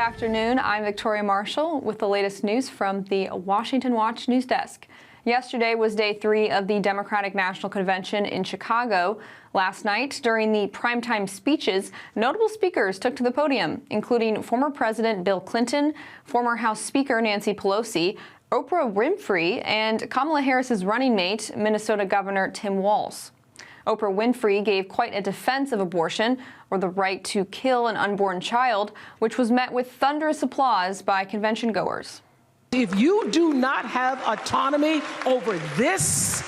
afternoon. I'm Victoria Marshall with the latest news from the Washington Watch News Desk. Yesterday was day 3 of the Democratic National Convention in Chicago. Last night, during the primetime speeches, notable speakers took to the podium, including former President Bill Clinton, former House Speaker Nancy Pelosi, Oprah Winfrey, and Kamala Harris's running mate, Minnesota Governor Tim Walz. Oprah Winfrey gave quite a defense of abortion, or the right to kill an unborn child, which was met with thunderous applause by convention goers. If you do not have autonomy over this,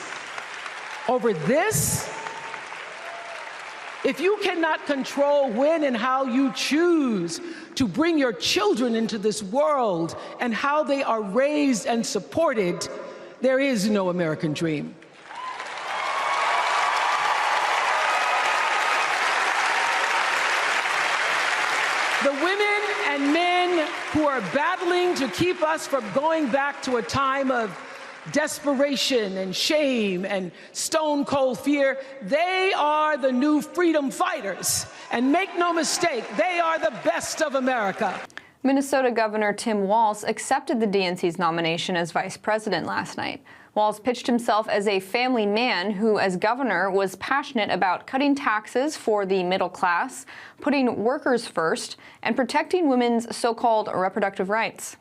if you cannot control when and how you choose to bring your children into this world and how they are raised and supported, there is no American dream. The women and men who are battling to keep us from going back to a time of desperation and shame and stone cold fear, they are the new freedom fighters. And make no mistake, they are the best of America. Minnesota Governor Tim Walz accepted the DNC's nomination as vice president last night. Walz pitched himself as a family man who, as governor, was passionate about cutting taxes for the middle class, putting workers first, and protecting women's so-called reproductive rights.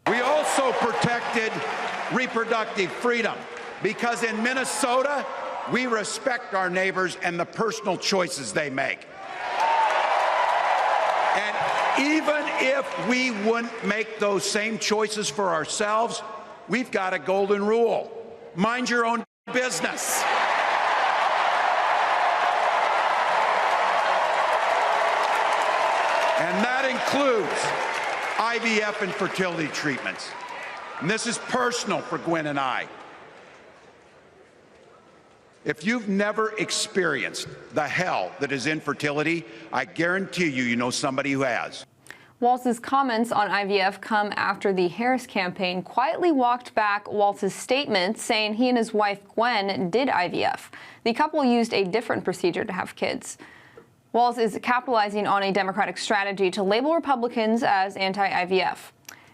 We also protected reproductive freedom because in Minnesota, we respect our neighbors and the personal choices they make. And even if we wouldn't make those same choices for ourselves, we've got a golden rule. Mind your own business. And that includes IVF and fertility treatments. And this is personal for Gwen and I. If you've never experienced the hell that is infertility, I guarantee you, you know somebody who has. Walz's comments on IVF come after the Harris campaign quietly walked back Walz's statement saying he and his wife Gwen did IVF. The couple used a different procedure to have kids. Walz is capitalizing on a Democratic strategy to label Republicans as anti-IVF.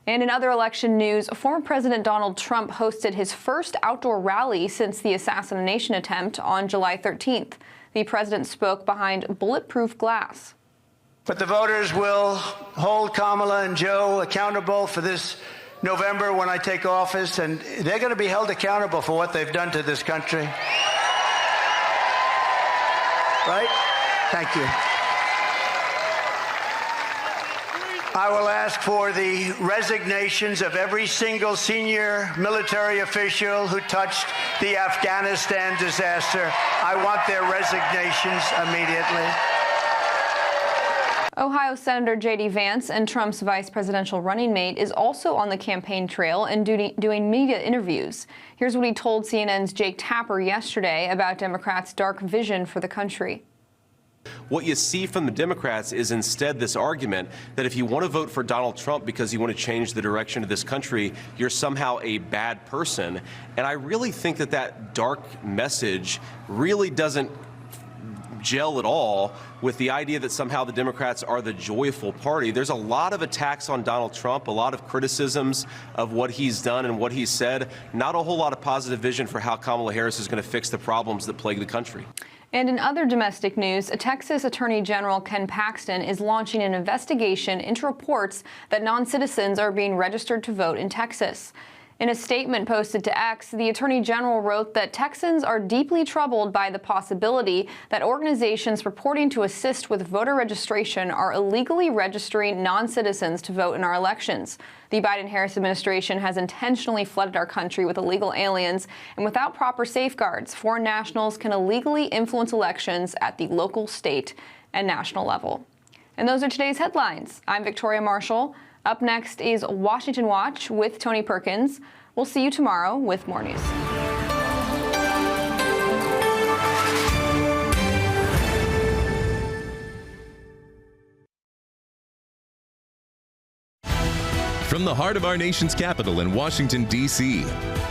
And in other election news, former President Donald Trump hosted his first outdoor rally since the assassination attempt on July 13th. The president spoke behind bulletproof glass. But the voters will hold Kamala and Joe accountable for this November when I take office, and they're going to be held accountable for what they've done to this country. Right? Thank you. I will ask for the resignations of every single senior military official who touched the Afghanistan disaster. I want their resignations immediately. Ohio Senator J.D. Vance and Trump's vice presidential running mate is also on the campaign trail and doing media interviews. Here's what he told CNN's Jake Tapper yesterday about Democrats' dark vision for the country. What you see from the Democrats is instead this argument that if you want to vote for Donald Trump because you want to change the direction of this country, you're somehow a bad person. And I really think that that dark message really doesn't gel at all with the idea that somehow the Democrats are the joyful party. There's a lot of attacks on Donald Trump, a lot of criticisms of what he's done and what he's said, not a whole lot of positive vision for how Kamala Harris is going to fix the problems that plague the country. And in other domestic news, Texas Attorney General Ken Paxton is launching an investigation into reports that non-citizens are being registered to vote in Texas. In a statement posted to X, the Attorney General wrote that Texans are deeply troubled by the possibility that organizations purporting to assist with voter registration are illegally registering non-citizens to vote in our elections. The Biden-Harris administration has intentionally flooded our country with illegal aliens, and without proper safeguards, foreign nationals can illegally influence elections at the local, state, and national level. And those are today's headlines. I'm Victoria Marshall. Up next is Washington Watch with Tony Perkins. We'll see you tomorrow with more news. From the heart of our nation's capital in Washington, D.C.,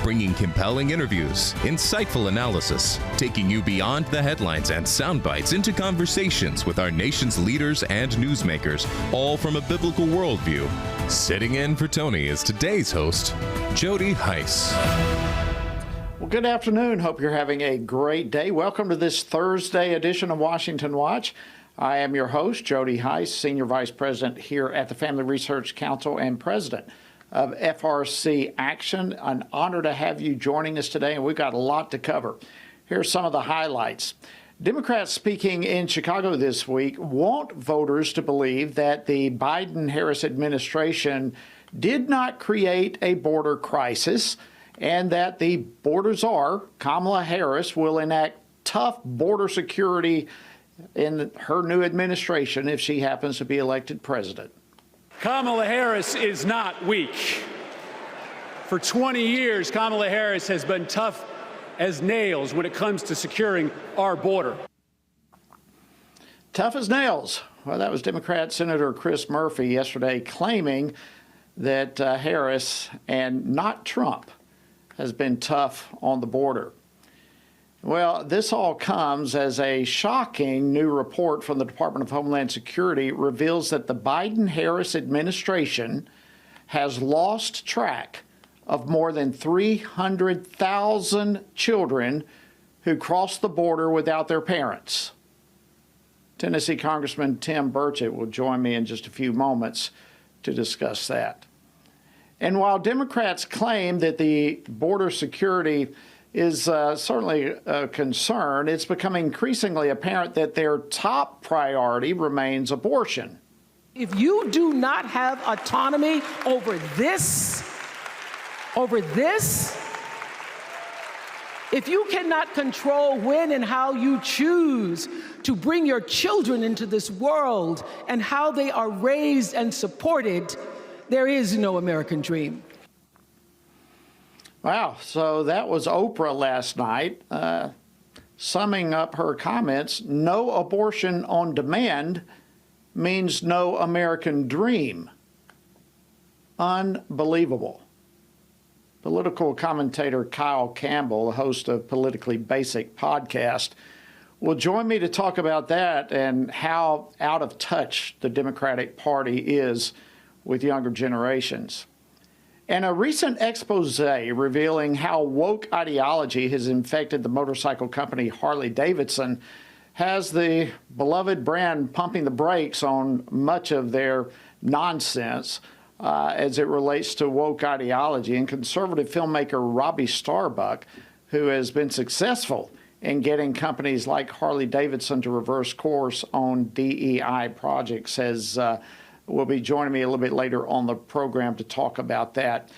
bringing compelling interviews, insightful analysis, taking you beyond the headlines and sound bites into conversations with our nation's leaders and newsmakers, all from a biblical worldview. Sitting in for Tony is today's host, Jody Heiss. Well, good afternoon. Hope you're having a great day. Welcome to this Thursday edition of Washington Watch. I am your host, Jody Heiss, Senior Vice President here at the Family Research Council and President of FRC Action. An honor to have you joining us today, and we've got a lot to cover. Here are some of the highlights. Democrats speaking in Chicago this week want voters to believe that the Biden-Harris administration did not create a border crisis and that the border czar, Kamala Harris, will enact tough border security in her new administration if she happens to be elected president. Kamala Harris is not weak. For 20 years, Kamala Harris has been tough as nails when it comes to securing our border. Tough as nails. Well, that was Democrat Senator Chris Murphy yesterday claiming that Harris and not Trump has been tough on the border. Well, this all comes as a shocking new report from the Department of Homeland Security reveals that the Biden-Harris administration has lost track of more than 300,000 children who crossed the border without their parents. Tennessee Congressman Tim Burchett will join me in just a few moments to discuss that. And while Democrats claim that the border security is certainly a concern, it's becoming increasingly apparent that their top priority remains abortion. If you do not have autonomy over this, if you cannot control when and how you choose to bring your children into this world and how they are raised and supported, there is no American dream. Wow, so that was Oprah last night, summing up her comments. No abortion on demand means no American dream. Unbelievable. Political commentator Kyle Campbell, the host of Politically Basic podcast, will join me to talk about that and how out of touch the Democratic Party is with younger generations. And a recent expose revealing how woke ideology has infected the motorcycle company Harley-Davidson has the beloved brand pumping the brakes on much of their nonsense as it relates to woke ideology. And conservative filmmaker Robbie Starbuck, who has been successful in getting companies like Harley-Davidson to reverse course on DEI projects, will be joining me a little bit later on the program to talk about that.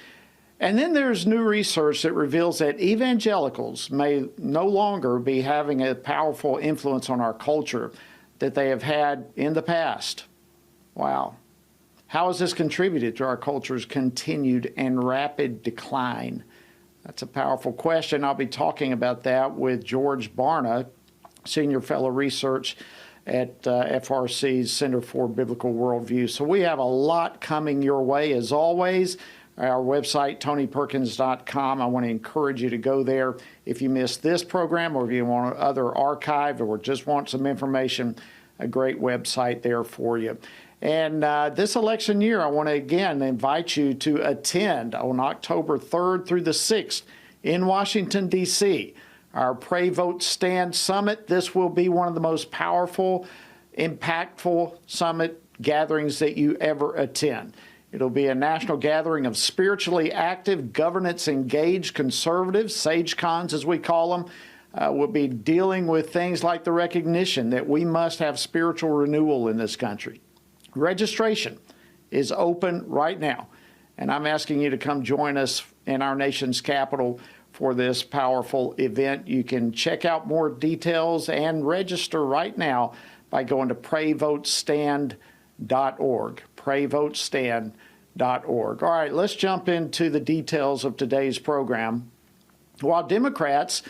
And then there's new research that reveals that evangelicals may no longer be having a powerful influence on our culture that they have had in the past. Wow. How has this contributed to our culture's continued and rapid decline? That's a powerful question. I'll be talking about that with George Barna, Senior Fellow Research at FRC's Center for Biblical Worldview. So we have a lot coming your way, as always. Our website, TonyPerkins.com. I want to encourage you to go there if you missed this program or if you want other archived or just want some information, a great website there for you. And this election year, I want to again invite you to attend on October 3rd through the 6th in Washington, D.C., our Pray, Vote, Stand Summit. This will be one of the most powerful, impactful summit gatherings that you ever attend. It'll be a national gathering of spiritually active, governance-engaged conservatives, sage-cons as we call them. We'll be dealing with things like the recognition that we must have spiritual renewal in this country. Registration is open right now, and I'm asking you to come join us in our nation's capital for this powerful event. You can check out more details and register right now by going to PrayVoteStand.org. PrayVoteStand.org. All right, let's jump into the details of today's program. While Democrats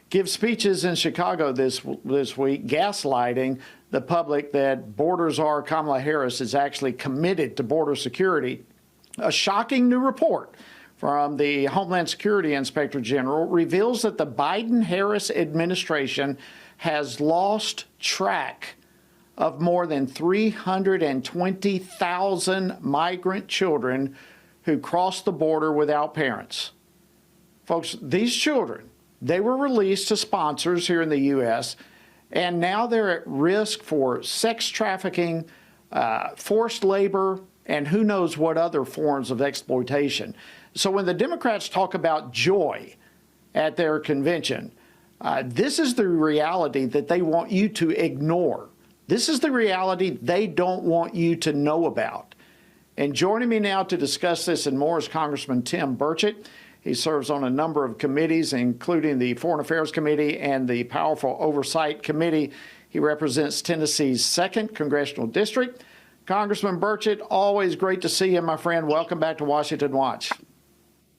give speeches in Chicago this week gaslighting the public that border czar Kamala Harris is actually committed to border security, A shocking new report from the Homeland Security Inspector General reveals that the Biden-Harris administration has lost track of more than 320,000 migrant children who crossed the border without parents. Folks, these children, they were released to sponsors here in the U.S., and now they're at risk for sex trafficking, forced labor, and who knows what other forms of exploitation. So when the Democrats talk about joy at their convention, this is the reality that they want you to ignore. This is the reality they don't want you to know about. And joining me now to discuss this and more is Congressman Tim Burchett. He serves on a number of committees, including the Foreign Affairs Committee and the Powerful Oversight Committee. He represents Tennessee's 2nd Congressional District. Congressman Burchett, always great to see you, my friend. Welcome back to Washington Watch.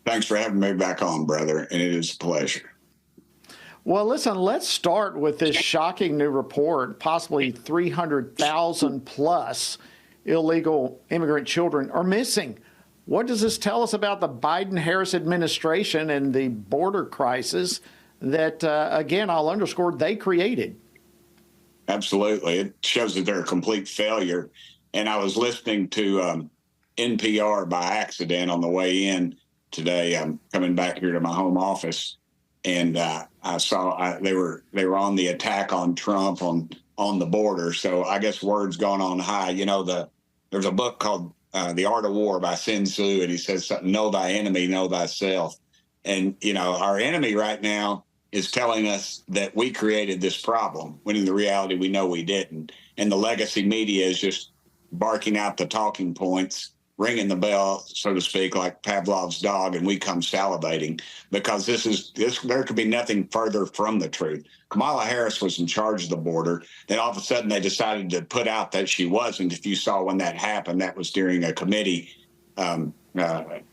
Thanks for having me back on, brother, and it is a pleasure. Well, listen, let's start with this shocking new report. Possibly 300,000 plus illegal immigrant children are missing. What does this tell us about the Biden-Harris administration and the border crisis that, again, I'll underscore, they created? Absolutely. It shows that they're a complete failure. And I was listening to NPR by accident on the way in today. I'm coming back here to my home office, and I saw they were on the attack on Trump on the border. So I guess word's gone on high. You know, there's a book called The Art of War by Sun Tzu, and he says something, know thy enemy, know thyself. And, you know, our enemy right now is telling us that we created this problem, when in the reality we know we didn't. And the legacy media is just barking out the talking points, ringing the bell, so to speak, like Pavlov's dog, and we come salivating, because there could be nothing further from the truth. Kamala Harris was in charge of the border. Then all of a sudden they decided to put out that she wasn't. If you saw when that happened, that was during a committee,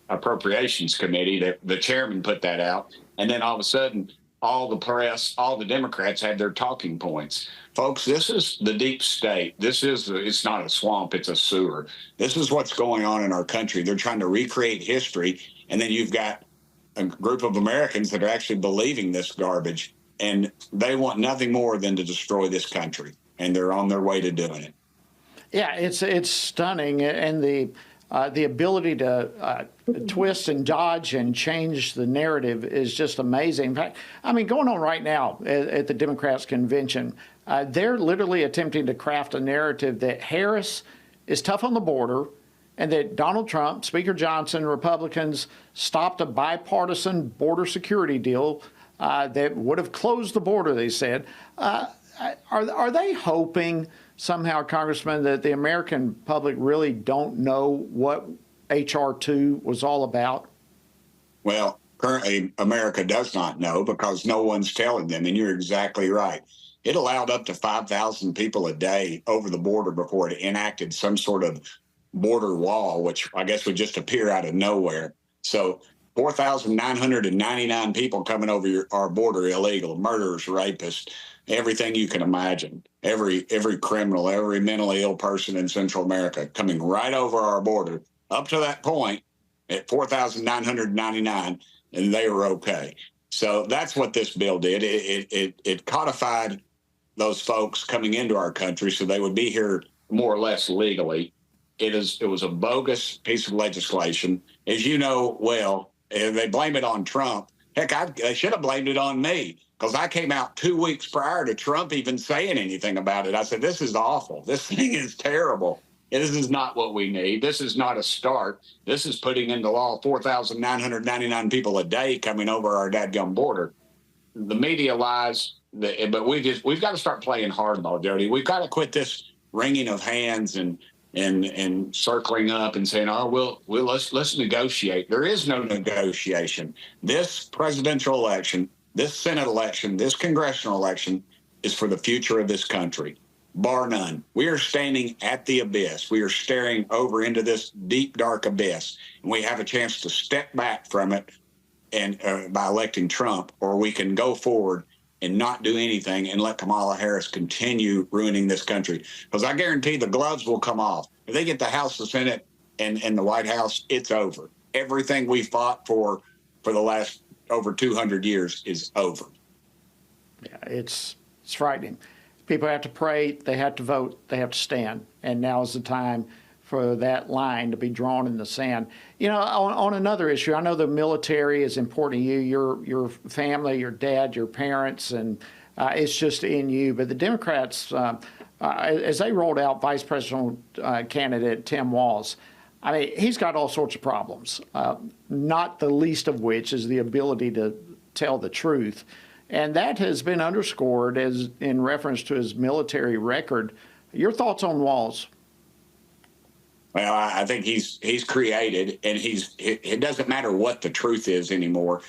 appropriations committee, that the chairman put that out. And then all of a sudden, all the press, all the Democrats had their talking points. Folks, this is the deep state. It's not a swamp, it's a sewer. This is what's going on in our country. They're trying to recreate history, and then you've got a group of Americans that are actually believing this garbage, and they want nothing more than to destroy this country, and they're on their way to doing it. Yeah, it's stunning, and the ability to twist and dodge and change the narrative is just amazing. In fact, I mean, going on right now at the Democrats' convention, they're literally attempting to craft a narrative that Harris is tough on the border and that Donald Trump, Speaker Johnson, Republicans stopped a bipartisan border security deal that would have closed the border, they said. Are they hoping somehow, Congressman, that the American public really don't know what H.R. 2 was all about? Well, currently America does not know, because no one's telling them, and you're exactly right. It allowed up to 5,000 people a day over the border before it enacted some sort of border wall, which I guess would just appear out of nowhere. So 4,999 people coming over our border illegal, murderers, rapists, everything you can imagine, every criminal, every mentally ill person in Central America coming right over our border up to that point at 4,999, and they were okay. So that's what this bill did. It codified those folks coming into our country so they would be here more or less legally. It was a bogus piece of legislation. As you know well, they blame it on Trump. Heck, they should have blamed it on me, because I came out 2 weeks prior to Trump even saying anything about it. I said, this is awful. This thing is terrible. This is not what we need. This is not a start. This is putting into law 4,999 people a day coming over our dadgum border. The media lies, but we've got to start playing hardball, Jody. We've got to quit this wringing of hands and circling up and saying, oh, let's negotiate. There is no negotiation. This presidential election, this Senate election, this congressional election is for the future of this country, bar none. We are standing at the abyss. We are staring over into this deep, dark abyss, and we have a chance to step back from it and by electing Trump, or we can go forward and not do anything and let Kamala Harris continue ruining this country. Because I guarantee the gloves will come off. If they get the House, the Senate, and the White House, it's over. Everything we fought for the last over 200 years is over. Yeah, it's frightening. People have to pray, they have to vote, they have to stand, and now is the time for that line to be drawn in the sand. You know, on another issue, I know the military is important to you, your family, your dad, your parents, and it's just in you. But the Democrats, as they rolled out Vice Presidential candidate Tim Walz, I mean, he's got all sorts of problems, not the least of which is the ability to tell the truth. And that has been underscored as in reference to his military record. Your thoughts on Walz? Well, I think he's created, and it doesn't matter what the truth is anymore.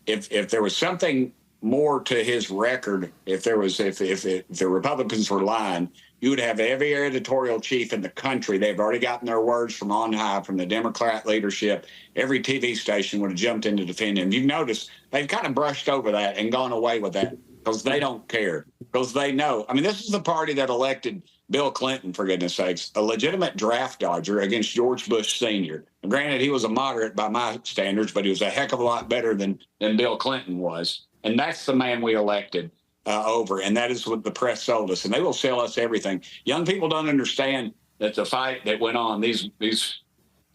If there was something more to his record, if the Republicans were lying, you would have every editorial chief in the country. They've already gotten their words from on high, from the Democrat leadership. Every TV station would have jumped in to defend him. You've noticed they've kind of brushed over that and gone away with that because they don't care, because they know. I mean, this is the party that elected Bill Clinton, for goodness sakes, a legitimate draft dodger against George Bush Sr. Granted, he was a moderate by my standards, but he was a heck of a lot better than Bill Clinton was. And that's the man we elected over. And that is what the press sold us. And they will sell us everything. Young people don't understand that the fight that went on, these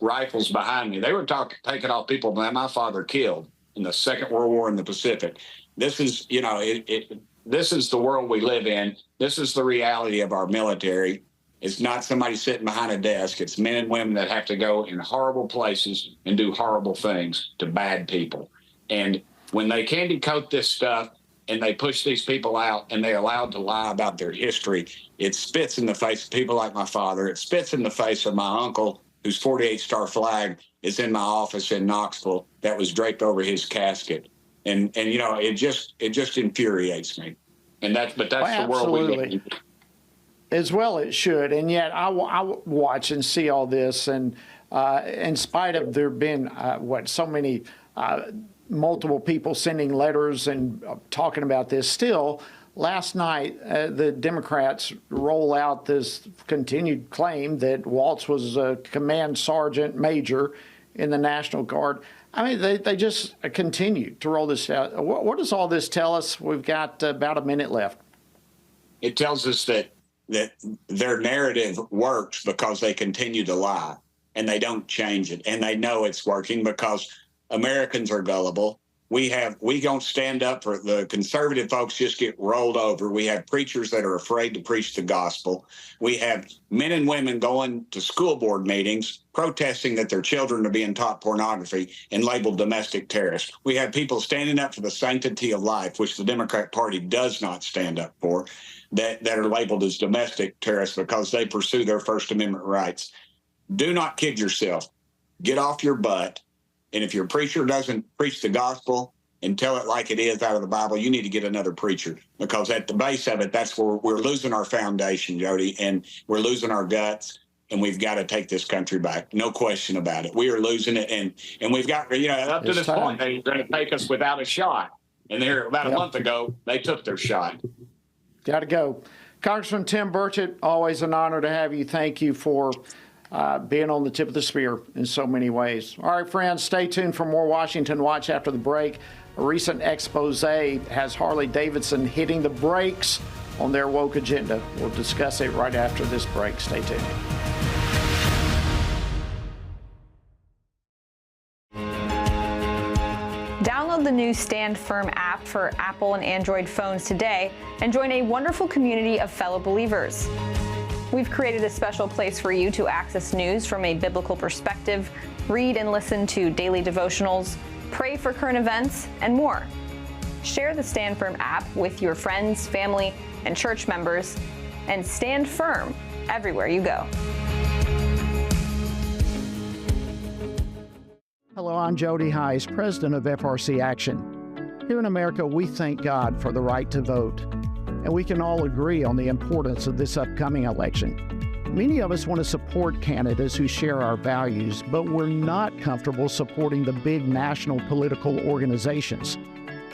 rifles behind me, they were taking off people that my father killed in the Second World War in the Pacific. This is, you know, this is the world we live in. This is the reality of our military. It's not somebody sitting behind a desk. It's men and women that have to go in horrible places and do horrible things to bad people. And when they candy coat this stuff and they push these people out and they're allowed to lie about their history, it spits in the face of people like my father. It spits in the face of my uncle, whose 48-star flag is in my office in Knoxville that was draped over his casket. And you know, it just infuriates me. And that's the world we live in. As well it should. And yet I watch and see all this, and in spite of there been so many multiple people sending letters and talking about this, still last night the Democrats roll out this continued claim that Walz was a command sergeant major in the National Guard. I mean, they just continue to roll this out. What does all this tell us? We've got about a minute left. It tells us that their narrative works because they continue to lie, and they don't change it. And they know it's working because Americans are gullible. We don't stand up for the conservative folks, just get rolled over. We have preachers that are afraid to preach the gospel. We have men and women going to school board meetings protesting that their children are being taught pornography and labeled domestic terrorists. We have people standing up for the sanctity of life, which the Democrat Party does not stand up for, that are labeled as domestic terrorists because they pursue their First Amendment rights. Do not kid yourself. Get off your butt. And if your preacher doesn't preach the gospel and tell it like it is out of the Bible, you need to get another preacher, because at the base of it, that's where we're losing our foundation, Jody, and we're losing our guts, and we've got to take this country back. No question about it. We are losing it, and we've got, you know, up to this point, they're going to take us without a shot. And there, about a month ago, they took their shot. Got to go. Congressman Tim Burchett, always an honor to have you. Thank you for being on the tip of the spear in so many ways. All right, friends, stay tuned for more Washington Watch after the break. A recent expose has Harley-Davidson hitting the brakes on their woke agenda. We'll discuss it right after this break. Stay tuned. Download the new Stand Firm app for Apple and Android phones today and join a wonderful community of fellow believers. We've created a special place for you to access news from a biblical perspective, read and listen to daily devotionals, pray for current events, and more. Share the Stand Firm app with your friends, family, and church members, and stand firm everywhere you go. Hello, I'm Jody Heiss, president of FRC Action. Here in America, we thank God for the right to vote, and we can all agree on the importance of this upcoming election. Many of us want to support candidates who share our values, but we're not comfortable supporting the big national political organizations.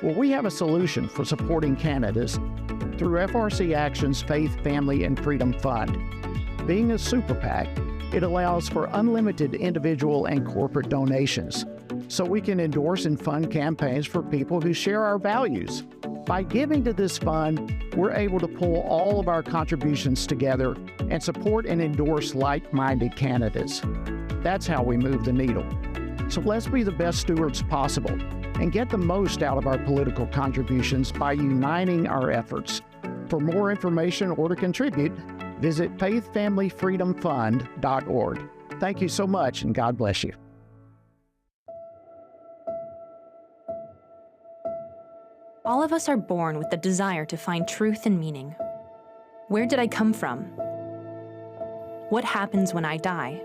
Well, we have a solution for supporting candidates through FRC Action's Faith, Family, and Freedom Fund. Being a super PAC, It allows for unlimited individual and corporate donations, so we can endorse and fund campaigns for people who share our values. By giving to this fund, we're able to pull all of our contributions together and support and endorse like-minded candidates. That's how we move the needle. So let's be the best stewards possible and get the most out of our political contributions by uniting our efforts. For more information or to contribute, visit faithfamilyfreedomfund.org. Thank you so much, and God bless you. All of us are born with the desire to find truth and meaning. Where did I come from? What happens when I die?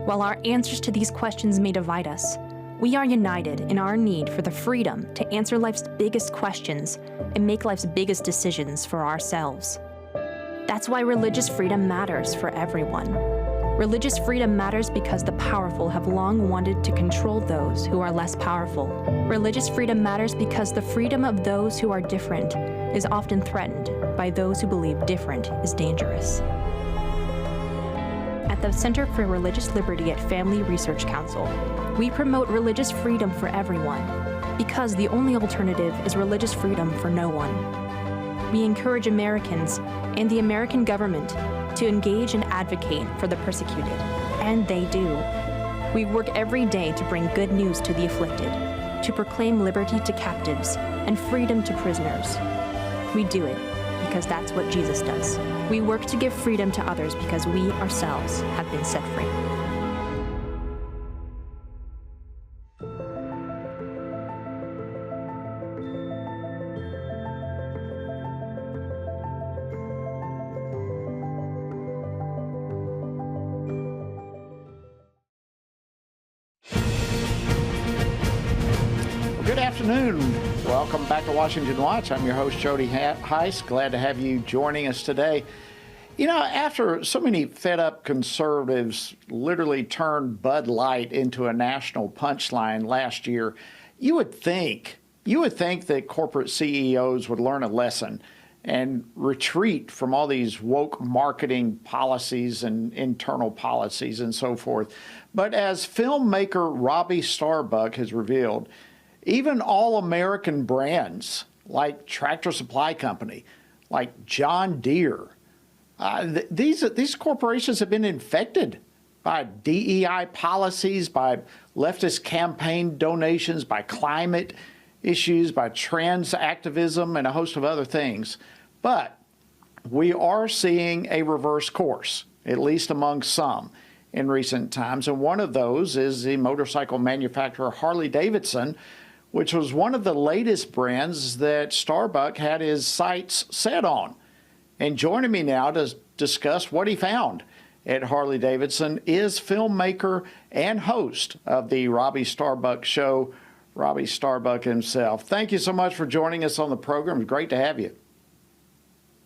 While our answers to these questions may divide us, we are united in our need for the freedom to answer life's biggest questions and make life's biggest decisions for ourselves. That's why religious freedom matters for everyone. Religious freedom matters because the powerful have long wanted to control those who are less powerful. Religious freedom matters because the freedom of those who are different is often threatened by those who believe different is dangerous. At the Center for Religious Liberty at Family Research Council, we promote religious freedom for everyone because the only alternative is religious freedom for no one. We encourage Americans and the American government to engage and advocate for the persecuted, and they do. We work every day to bring good news to the afflicted, to proclaim liberty to captives and freedom to prisoners. We do it because that's what Jesus does. We work to give freedom to others because we ourselves have been set free. Good afternoon. Welcome back to Washington Watch. I'm your host, Jody Heiss. Glad to have you joining us today. You know, after so many fed-up conservatives literally turned Bud Light into a national punchline last year, you would think that corporate CEOs would learn a lesson and retreat from all these woke marketing policies and internal policies and so forth. But as filmmaker Robbie Starbuck has revealed, even all-American brands like Tractor Supply Company, like John Deere, these corporations have been infected by DEI policies, by leftist campaign donations, by climate issues, by trans activism, and a host of other things. But we are seeing a reverse course, at least among some, in recent times. And one of those is the motorcycle manufacturer Harley-Davidson, which was one of the latest brands that Starbuck had his sights set on. And joining me now to discuss what he found at Harley-Davidson is filmmaker and host of the Robbie Starbuck Show, Robbie Starbuck himself. Thank you so much for joining us on the program. It's great to have you.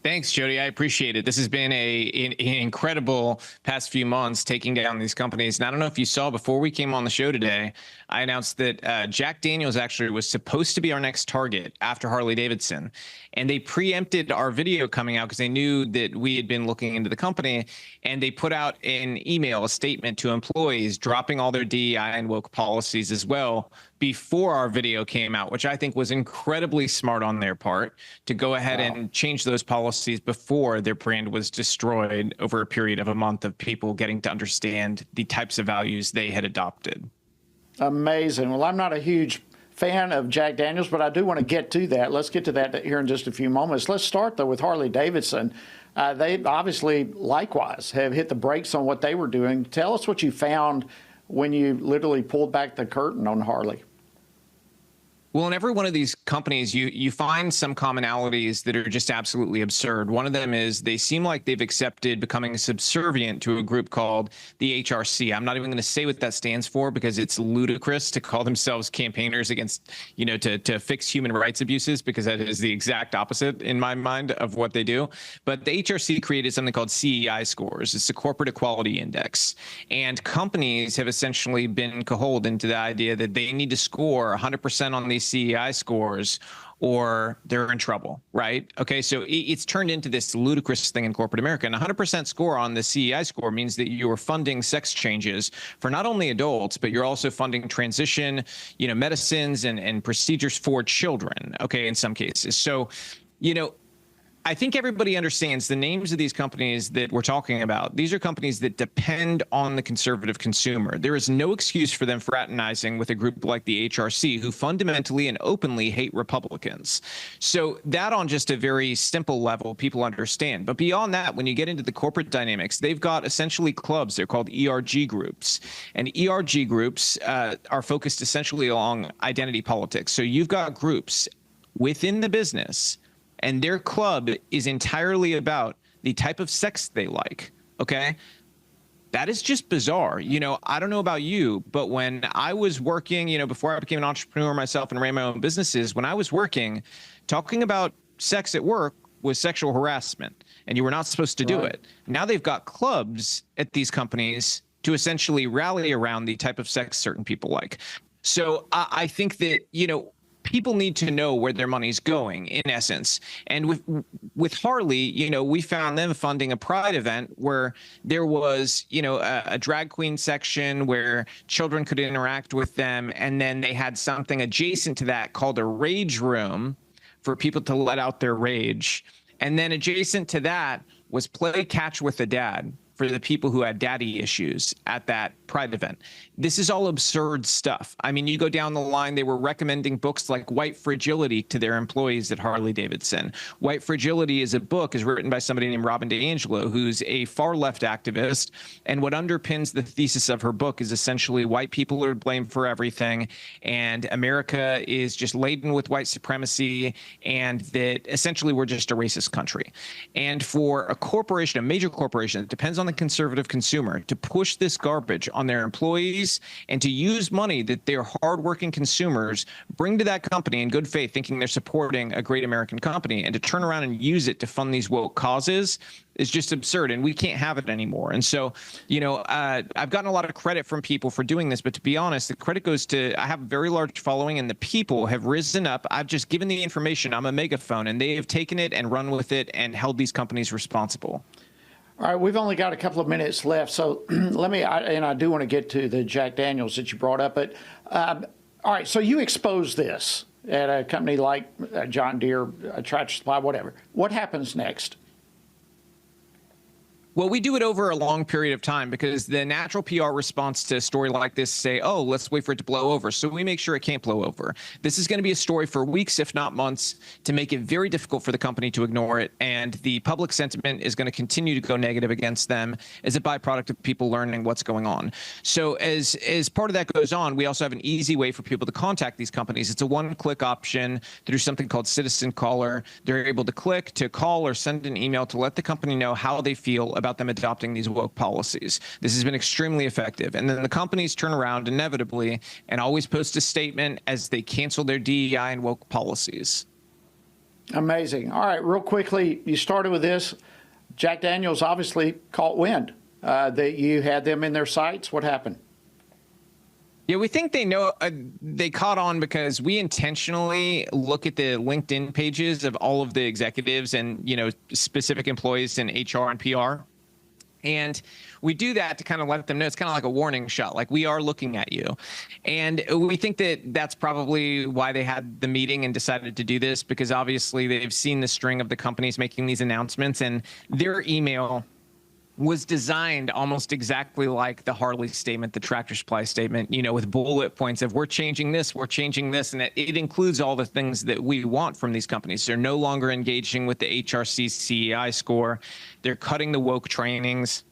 Thanks, Jody. I appreciate it. This has been an incredible past few months taking down these companies. And I don't know if you saw before we came on the show today, I announced that Jack Daniels actually was supposed to be our next target after Harley-Davidson. And they preempted our video coming out because they knew that we had been looking into the company. And they put out an email, a statement to employees dropping all their DEI and woke policies as well before our video came out, which I think was incredibly smart on their part to go ahead and change those policies before their brand was destroyed over a period of a month of people getting to understand the types of values they had adopted. Amazing. Well, I'm not a huge fan of Jack Daniels, but I do want to get to that. Let's get to that here in just a few moments. Let's start, though, with Harley-Davidson. They obviously, likewise, have hit the brakes on what they were doing. Tell us what you found when you literally pulled back the curtain on Harley. Well, in every one of these companies, you find some commonalities that are just absolutely absurd. One of them is they seem like they've accepted becoming subservient to a group called the HRC. I'm not even going to say what that stands for because it's ludicrous to call themselves campaigners against, to fix human rights abuses, because that is the exact opposite in my mind of what they do. But the HRC created something called CEI scores. It's a corporate equality index. And companies have essentially been beholden to the idea that they need to score 100% on these CEI scores scores or they're in trouble, right? Okay, so it's turned into this ludicrous thing in corporate America. And 100% score on the CEI score means that you are funding sex changes for not only adults, but you're also funding transition, medicines and procedures for children, okay, in some cases. So, I think everybody understands the names of these companies that we're talking about. These are companies that depend on the conservative consumer. There is no excuse for them fraternizing with a group like the HRC, who fundamentally and openly hate Republicans. So that on just a very simple level, people understand. But beyond that, when you get into the corporate dynamics, they've got essentially clubs. They're called ERG groups. And ERG groups are focused essentially along identity politics. So you've got groups within the business, and their club is entirely about the type of sex they like, okay? That is just bizarre. I don't know about you, but when I was working, before I became an entrepreneur myself and ran my own businesses, when I was working, talking about sex at work was sexual harassment, and you were not supposed to do it. Now they've got clubs at these companies to essentially rally around the type of sex certain people like. So I think that, people need to know where their money's going, in essence. And with Harley, we found them funding a pride event where there was, a drag queen section where children could interact with them. And then they had something adjacent to that called a rage room for people to let out their rage. And then adjacent to that was play catch with the dad for the people who had daddy issues at that pride event. This is all absurd stuff. I mean, you go down the line, they were recommending books like White Fragility to their employees at Harley Davidson. White Fragility is written by somebody named Robin DiAngelo, who's a far left activist. And what underpins the thesis of her book is essentially white people are blamed for everything, and America is just laden with white supremacy, and that essentially we're just a racist country. And for a corporation, a major corporation that depends on the conservative consumer, to push this garbage on their employees and to use money that their hardworking consumers bring to that company in good faith, thinking they're supporting a great American company, and to turn around and use it to fund these woke causes is just absurd, and we can't have it anymore. And so, I've gotten a lot of credit from people for doing this, but to be honest, the credit goes to, I have a very large following, and the people have risen up. I've just given the information. I'm a megaphone, and they have taken it and run with it and held these companies responsible. All right, we've only got a couple of minutes left, so I do want to get to the Jack Daniels that you brought up, but all right, so you exposed this at a company like John Deere, Tractor Supply, whatever. What happens next? Well, we do it over a long period of time because the natural PR response to a story like this say, oh, let's wait for it to blow over. So we make sure it can't blow over. This is going to be a story for weeks, if not months, to make it very difficult for the company to ignore it. And the public sentiment is going to continue to go negative against them as a byproduct of people learning what's going on. So as part of that goes on, we also have an easy way for people to contact these companies. It's a one-click option through something called Citizen Caller. They're able to click to call or send an email to let the company know how they feel about them adopting these woke policies. This has been extremely effective. And then the companies turn around inevitably and always post a statement as they cancel their DEI and woke policies. Amazing. All right, real quickly, you started with this. Jack Daniels obviously caught wind that you had them in their sights. What happened? Yeah, we think they know they caught on because we intentionally look at the LinkedIn pages of all of the executives and, specific employees in HR and PR. And we do that to kind of let them know. It's kind of like a warning shot, like we are looking at you. And we think that that's probably why they had the meeting and decided to do this, because obviously they've seen the string of the companies making these announcements, and their email was designed almost exactly like the Harley statement, the Tractor Supply statement, with bullet points of we're changing this. And it includes all the things that we want from these companies. They're no longer engaging with the HRC CEI score. They're cutting the woke trainings.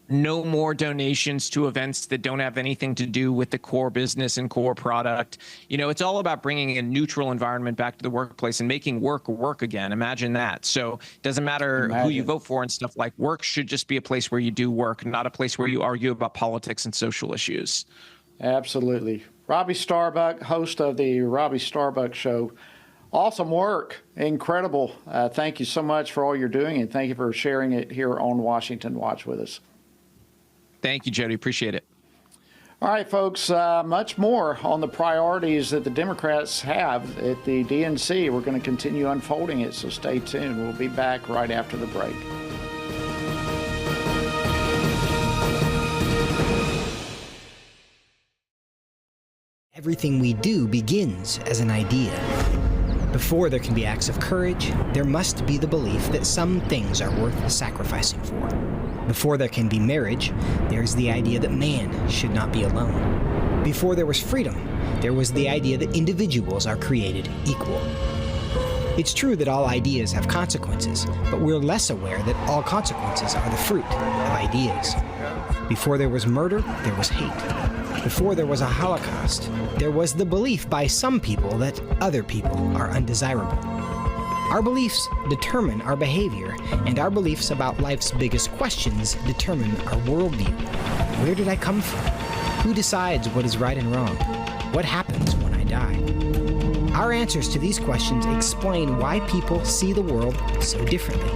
No more donations to events that don't have anything to do with the core business and core product. It's all about bringing a neutral environment back to the workplace and making work again. Imagine that. So it doesn't matter who you vote for and stuff. Like, work should just be a place where you do work, not a place where you argue about politics and social issues. Absolutely. Robbie Starbuck, host of the Robbie Starbuck Show. Awesome work. Incredible. Thank you so much for all you're doing, and thank you for sharing it here on Washington Watch with us. Thank you, Jody. Appreciate it. All right, folks, much more on the priorities that the Democrats have at the DNC. We're going to continue unfolding it, so stay tuned. We'll be back right after the break. Everything we do begins as an idea. Before there can be acts of courage, there must be the belief that some things are worth sacrificing for. Before there can be marriage, there's the idea that man should not be alone. Before there was freedom, there was the idea that individuals are created equal. It's true that all ideas have consequences, but we're less aware that all consequences are the fruit of ideas. Before there was murder, there was hate. Before there was a Holocaust, there was the belief by some people that other people are undesirable. Our beliefs determine our behavior, and our beliefs about life's biggest questions determine our worldview. Where did I come from? Who decides what is right and wrong? What happens when I die? Our answers to these questions explain why people see the world so differently.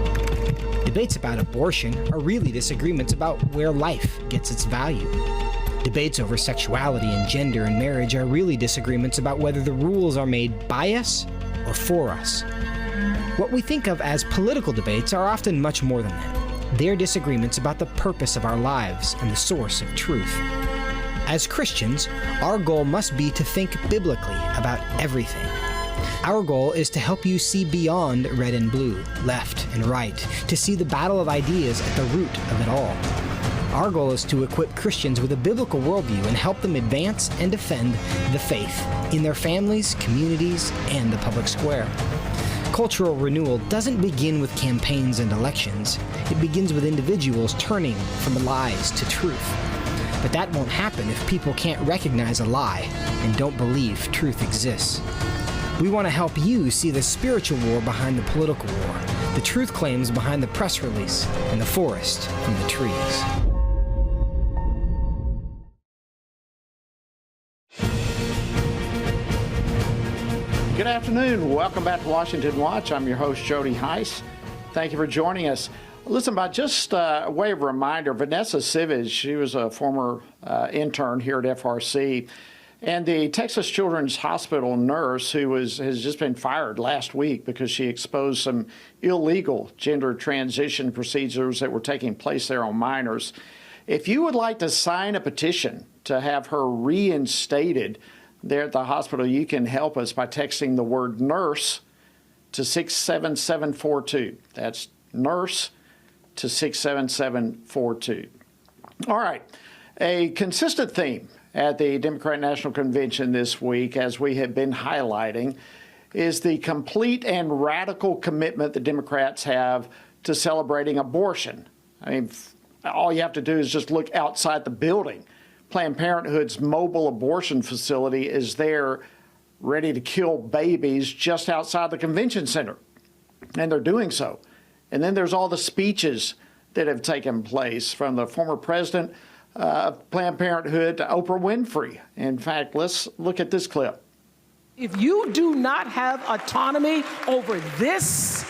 Debates about abortion are really disagreements about where life gets its value. Debates over sexuality and gender and marriage are really disagreements about whether the rules are made by us or for us. What we think of as political debates are often much more than that. They're disagreements about the purpose of our lives and the source of truth. As Christians, our goal must be to think biblically about everything. Our goal is to help you see beyond red and blue, left and right, to see the battle of ideas at the root of it all. Our goal is to equip Christians with a biblical worldview and help them advance and defend the faith in their families, communities, and the public square. Cultural renewal doesn't begin with campaigns and elections. It begins with individuals turning from lies to truth. But that won't happen if people can't recognize a lie and don't believe truth exists. We want to help you see the spiritual war behind the political war, the truth claims behind the press release, and the forest from the trees. Good afternoon. Welcome back to Washington Watch. I'm your host, Jody Heiss. Thank you for joining us. Listen, by just a way of reminder, Vanessa Sivage, she was a former intern here at FRC, and the Texas Children's Hospital nurse who has just been fired last week because she exposed some illegal gender transition procedures that were taking place there on minors. If you would like to sign a petition to have her reinstated there at the hospital, you can help us by texting the word nurse to 67742. That's nurse to 67742. All right. A consistent theme at the Democrat National Convention this week, as we have been highlighting, is the complete and radical commitment the Democrats have to celebrating abortion. I mean, all you have to do is just look outside the building. Planned Parenthood's mobile abortion facility is there ready to kill babies just outside the convention center, and they're doing so. And then there's all the speeches that have taken place from the former president of Planned Parenthood to Oprah Winfrey. In fact, let's look at this clip. If you do not have autonomy over this,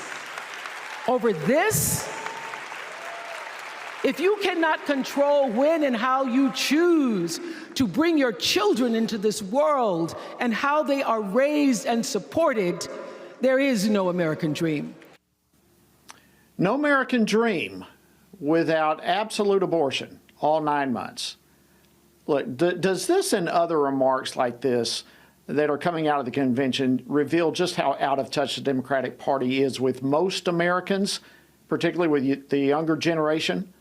if you cannot control when and how you choose to bring your children into this world and how they are raised and supported, there is no American dream. No American dream without absolute abortion, all 9 months. Look, does this and other remarks like this that are coming out of the convention reveal just how out of touch the Democratic Party is with most Americans, particularly with the younger generation?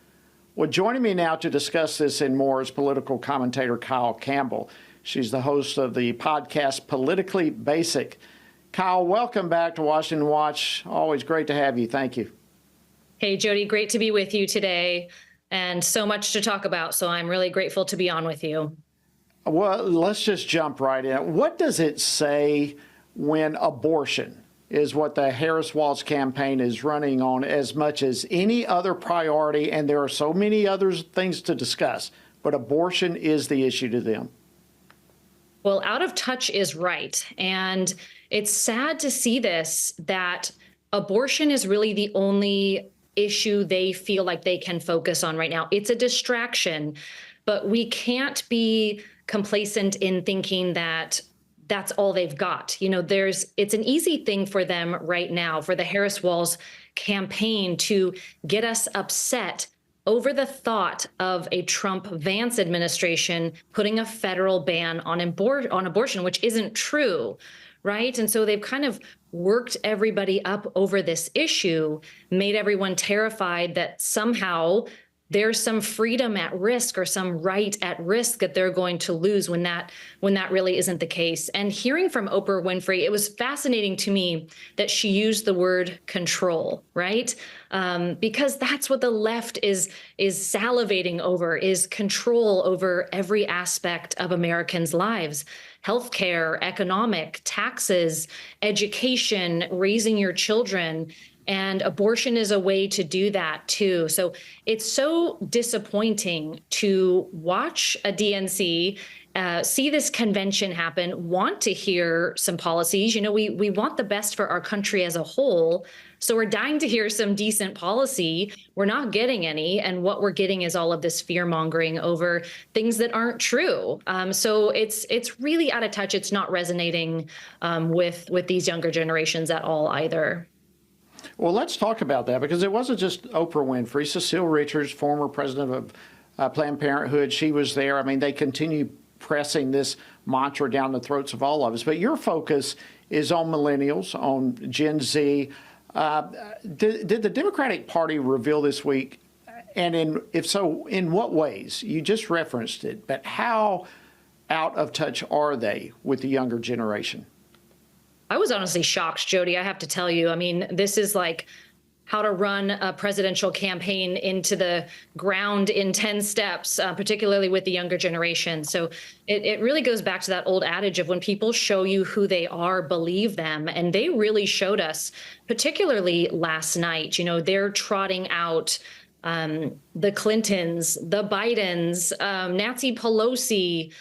Well, joining me now to discuss this and more is political commentator Kyle Campbell. She's the host of the podcast Politically Basic. Kyle, welcome back to Washington Watch. Always great to have you. Thank you. Hey, Jody, great to be with you today, and so much to talk about, so I'm really grateful to be on with you. Well, let's just jump right in. What does it say when abortion is what the Harris-Walz campaign is running on as much as any other priority, and there are so many other things to discuss, but abortion is the issue to them? Well, out of touch is right, and it's sad to see this, that abortion is really the only issue they feel like they can focus on right now. It's a distraction, but we can't be complacent in thinking that that's all they've got. It's an easy thing for them right now, for the Harris Walls campaign, to get us upset over the thought of a Trump-Vance administration putting a federal ban on abortion, which isn't true, right? And so they've kind of worked everybody up over this issue, made everyone terrified that somehow there's some freedom at risk or some right at risk that they're going to lose when that really isn't the case. And hearing from Oprah Winfrey, it was fascinating to me that she used the word control, right? Because that's what the left is salivating over, is control over every aspect of Americans' lives. Healthcare, economic, taxes, education, raising your children. And abortion is a way to do that, too. So it's so disappointing to watch a DNC see this convention happen, want to hear some policies. We want the best for our country as a whole. So we're dying to hear some decent policy. We're not getting any. And what we're getting is all of this fear mongering over things that aren't true. So it's really out of touch. It's not resonating with these younger generations at all either. Well, let's talk about that, because it wasn't just Oprah Winfrey. Cecile Richards, former president of Planned Parenthood, she was there. I mean, they continue pressing this mantra down the throats of all of us. But your focus is on millennials, on Gen Z. Did the Democratic Party reveal this week, and if so, in what ways? You just referenced it, but how out of touch are they with the younger generation? I was honestly shocked, Jody, I have to tell you. I mean, this is like how to run a presidential campaign into the ground in 10 steps, particularly with the younger generation. So it really goes back to that old adage of when people show you who they are, believe them. And they really showed us, particularly last night. They're trotting out the Clintons, the Bidens, Nancy Pelosi,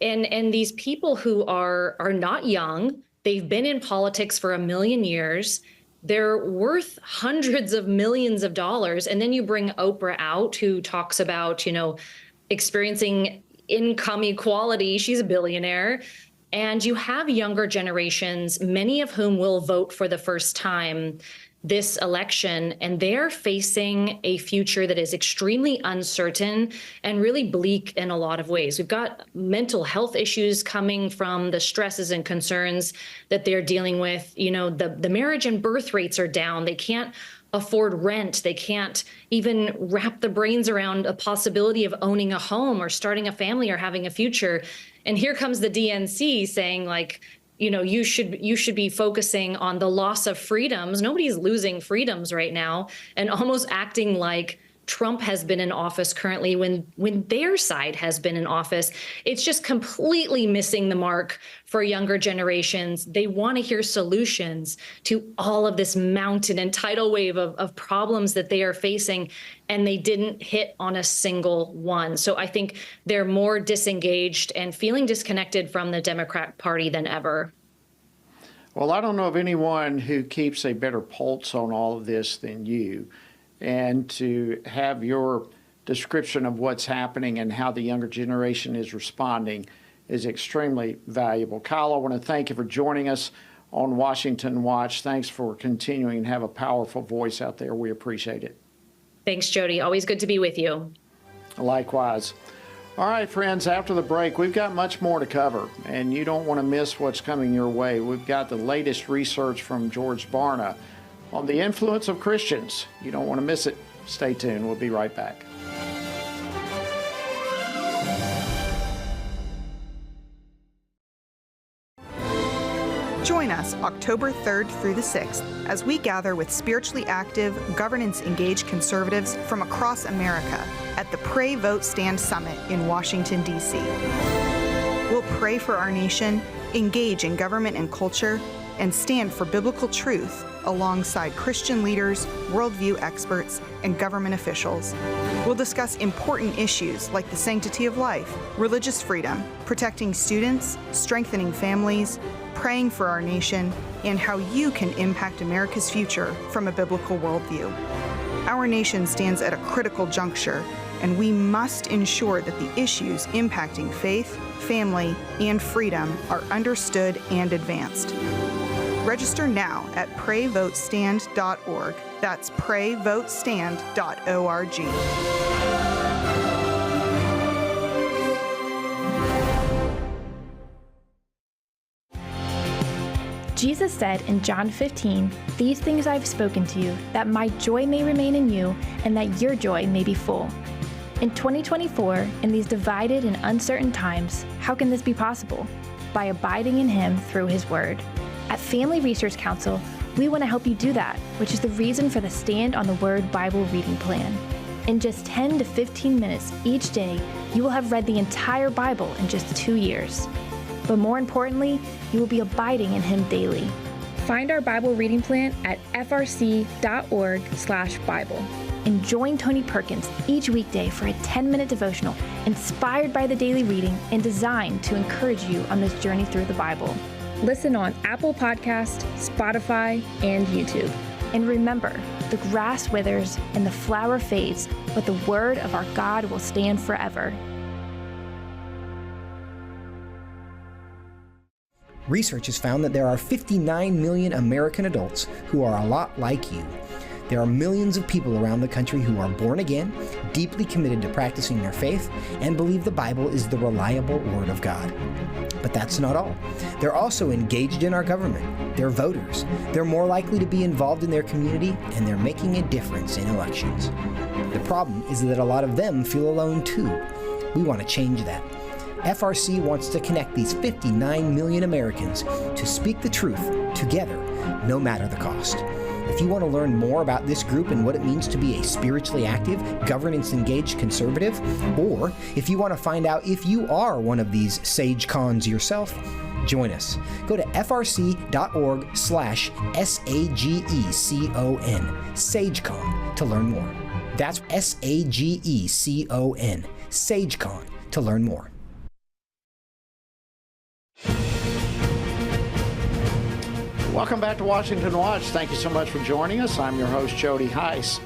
and these people who are not young. They've been in politics for 1 million years. They're worth hundreds of millions of dollars. And then you bring Oprah out, who talks about, experiencing income equality. She's a billionaire. And you have younger generations, many of whom will vote for the first time this election, and they're facing a future that is extremely uncertain and really bleak in a lot of ways. We've got mental health issues coming from the stresses and concerns that they're dealing with. The marriage and birth rates are down. They can't afford rent. They can't even wrap their brains around a possibility of owning a home or starting a family or having a future. And here comes the DNC saying, like, you should be focusing on the loss of freedoms. Nobody's losing freedoms right now, and almost acting like Trump has been in office currently when their side has been in office. It's just completely missing the mark for younger generations. They want to hear solutions to all of this mountain and tidal wave of problems that they are facing, and they didn't hit on a single one. So I think they're more disengaged and feeling disconnected from the Democrat Party than ever. Well, I don't know of anyone who keeps a better pulse on all of this than you. And to have your description of what's happening and how the younger generation is responding is extremely valuable. Kyle, I want to thank you for joining us on Washington Watch. Thanks for continuing to have a powerful voice out there. We appreciate it. Thanks, Jody. Always good to be with you. Likewise. All right, friends, after the break, we've got much more to cover, and you don't want to miss what's coming your way. We've got the latest research from George Barna on the influence of Christians. You don't want to miss it. Stay tuned. We'll be right back. Join us October 3rd through the 6th as we gather with spiritually active, governance-engaged conservatives from across America at the Pray, Vote, Stand Summit in Washington, D.C. We'll pray for our nation, engage in government and culture, and stand for biblical truth alongside Christian leaders, worldview experts, and government officials. We'll discuss important issues like the sanctity of life, religious freedom, protecting students, strengthening families, praying for our nation, and how you can impact America's future from a biblical worldview. Our nation stands at a critical juncture, and we must ensure that the issues impacting faith, family, and freedom are understood and advanced. Register now at PrayVoteStand.org. That's PrayVoteStand.org. Jesus said in John 15, "These things I've spoken to you, that my joy may remain in you, and that your joy may be full." In 2024, in these divided and uncertain times, how can this be possible? By abiding in Him through His Word. At Family Research Council, we want to help you do that, which is the reason for the Stand on the Word Bible reading plan. In just 10 to 15 minutes each day, you will have read the entire Bible in just 2 years. But more importantly, you will be abiding in Him daily. Find our Bible reading plan at frc.org/Bible. And join Tony Perkins each weekday for a 10-minute devotional inspired by the daily reading and designed to encourage you on this journey through the Bible. Listen on Apple Podcast, Spotify, and YouTube. And remember, the grass withers and the flower fades, but the word of our God will stand forever. Research has found that there are 59 million American adults who are a lot like you. There are millions of people around the country who are born again, deeply committed to practicing their faith, and believe the Bible is the reliable Word of God. But that's not all. They're also engaged in our government. They're voters. They're more likely to be involved in their community, and they're making a difference in elections. The problem is that a lot of them feel alone too. We want to change that. FRC wants to connect these 59 million Americans to speak the truth together, no matter the cost. If you want to learn more about this group and what it means to be a spiritually active, governance-engaged conservative, or if you want to find out if you are one of these sage cons yourself, join us. Go to frc.org/SAGECON, SageCon, to learn more. That's SAGECON, SageCon, to learn more. Welcome back to Washington Watch. Thank you so much for joining us. I'm your host, Jody Heiss.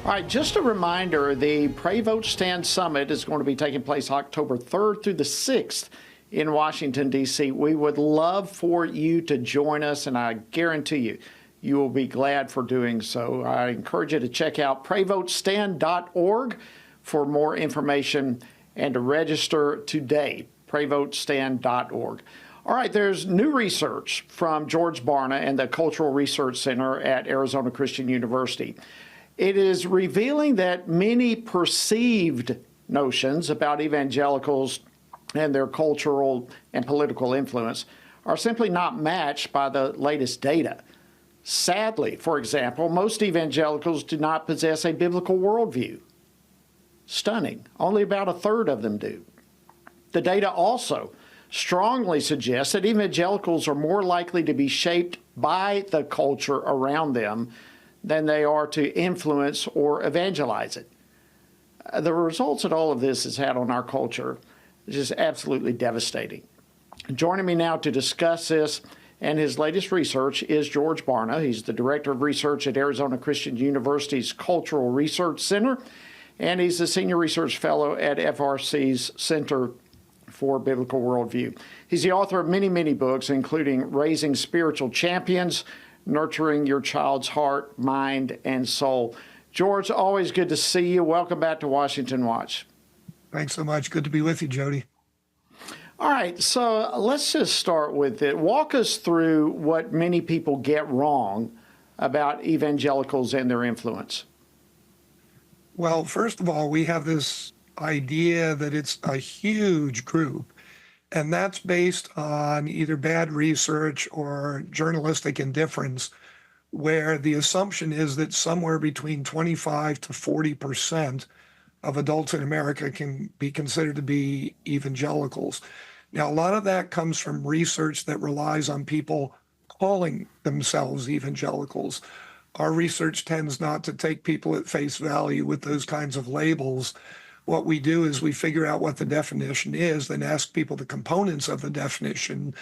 All right, just a reminder, the Pray Vote Stand Summit is going to be taking place October 3rd through the 6th in Washington, D.C. We would love for you to join us, and I guarantee you, you will be glad for doing so. I encourage you to check out PrayVoteStand.org for more information and to register today, PrayVoteStand.org. All right, there's new research from George Barna and the Cultural Research Center at Arizona Christian University. It is revealing that many perceived notions about evangelicals and their cultural and political influence are simply not matched by the latest data. Sadly, for example, most evangelicals do not possess a biblical worldview. Stunning. Only about a third of them do. The data also strongly suggests that evangelicals are more likely to be shaped by the culture around them than they are to influence or evangelize it. The results that all of this has had on our culture is just absolutely devastating. Joining me now to discuss this and his latest research is George Barna. He's the Director of Research at Arizona Christian University's Cultural Research Center, and he's the Senior Research Fellow at FRC's Center for Biblical Worldview. He's the author of many, many books, including Raising Spiritual Champions, Nurturing Your Child's Heart, Mind, and Soul. George, always good to see you. Welcome back to Washington Watch. Thanks so much. Good to be with you, Jody. All right, so let's just start with it. Walk us through what many people get wrong about evangelicals and their influence. Well, first of all, we have this idea that it's a huge group, and that's based on either bad research or journalistic indifference, where the assumption is that somewhere between 25 to 40% of adults in America can be considered to be evangelicals. Now, a lot of that comes from research that relies on people calling themselves evangelicals. Our research tends not to take people at face value with those kinds of labels. What we do is we figure out what the definition is, then ask people the components of the definition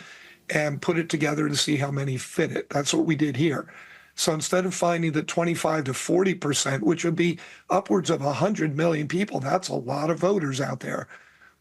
and put it together to see how many fit it. That's what we did here. So instead of finding that 25 to 40%, which would be upwards of 100 million people, that's a lot of voters out there.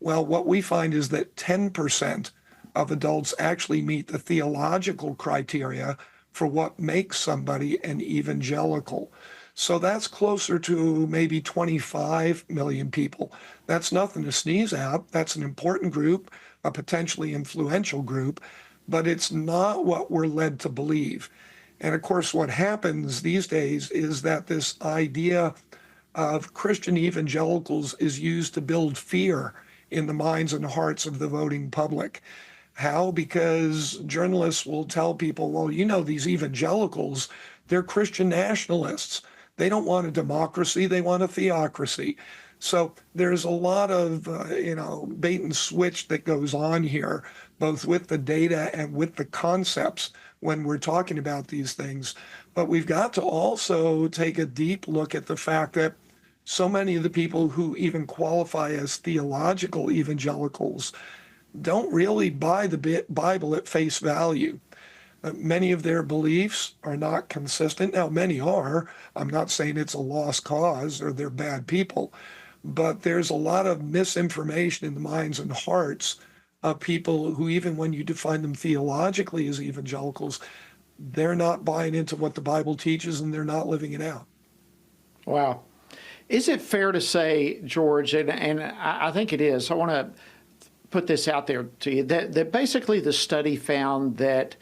Well, what we find is that 10% of adults actually meet the theological criteria for what makes somebody an evangelical. So that's closer to maybe 25 million people. That's nothing to sneeze at. That's an important group, a potentially influential group, but it's not what we're led to believe. And of course, what happens these days is that this idea of Christian evangelicals is used to build fear in the minds and hearts of the voting public. How? Because journalists will tell people, well, you know, these evangelicals, they're Christian nationalists. They don't want a democracy, they want a theocracy. So there's a lot of, bait and switch that goes on here, both with the data and with the concepts when we're talking about these things. But we've got to also take a deep look at the fact that so many of the people who even qualify as theological evangelicals don't really buy the Bible at face value. Many of their beliefs are not consistent. Now, many are. I'm not saying it's a lost cause or they're bad people, but there's a lot of misinformation in the minds and hearts of people who, even when you define them theologically as evangelicals, they're not buying into what the Bible teaches and they're not living it out. Wow. Is it fair to say, George, and I think it is, I want to put this out there to you, that basically the study found that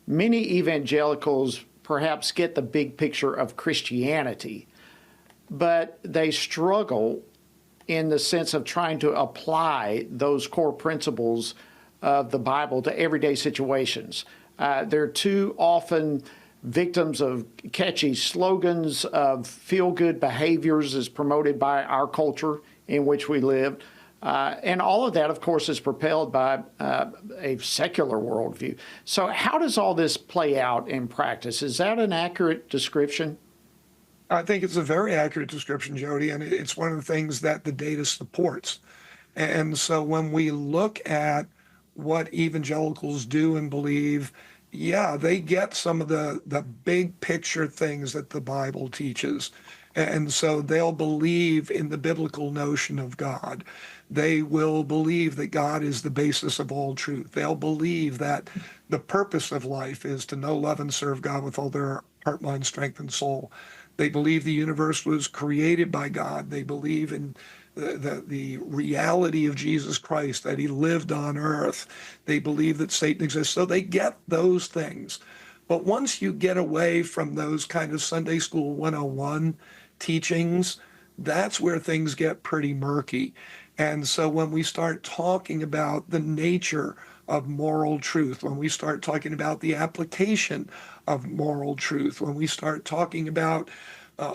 many evangelicals perhaps get the big picture of Christianity, but they struggle in the sense of trying to apply those core principles of the Bible to everyday situations. They're too often victims of catchy slogans, of feel-good behaviors as promoted by our culture in which we live. And all of that, of course, is propelled by a secular worldview. So how does all this play out in practice? Is that an accurate description? I think it's a very accurate description, Jody, and it's one of the things that the data supports. And so when we look at what evangelicals do and believe, yeah, they get some of the big picture things that the Bible teaches. And so they'll believe in the biblical notion of God. They will believe that God is the basis of all truth. They'll believe that the purpose of life is to know, love, and serve God with all their heart, mind, strength, and soul. They believe the universe was created by God. They believe in the reality of Jesus Christ, that he lived on earth. They believe that Satan exists. So they get those things. But once you get away from those kind of Sunday School 101 teachings, that's where things get pretty murky. And so when we start talking about the nature of moral truth, when we start talking about the application of moral truth, when we start talking about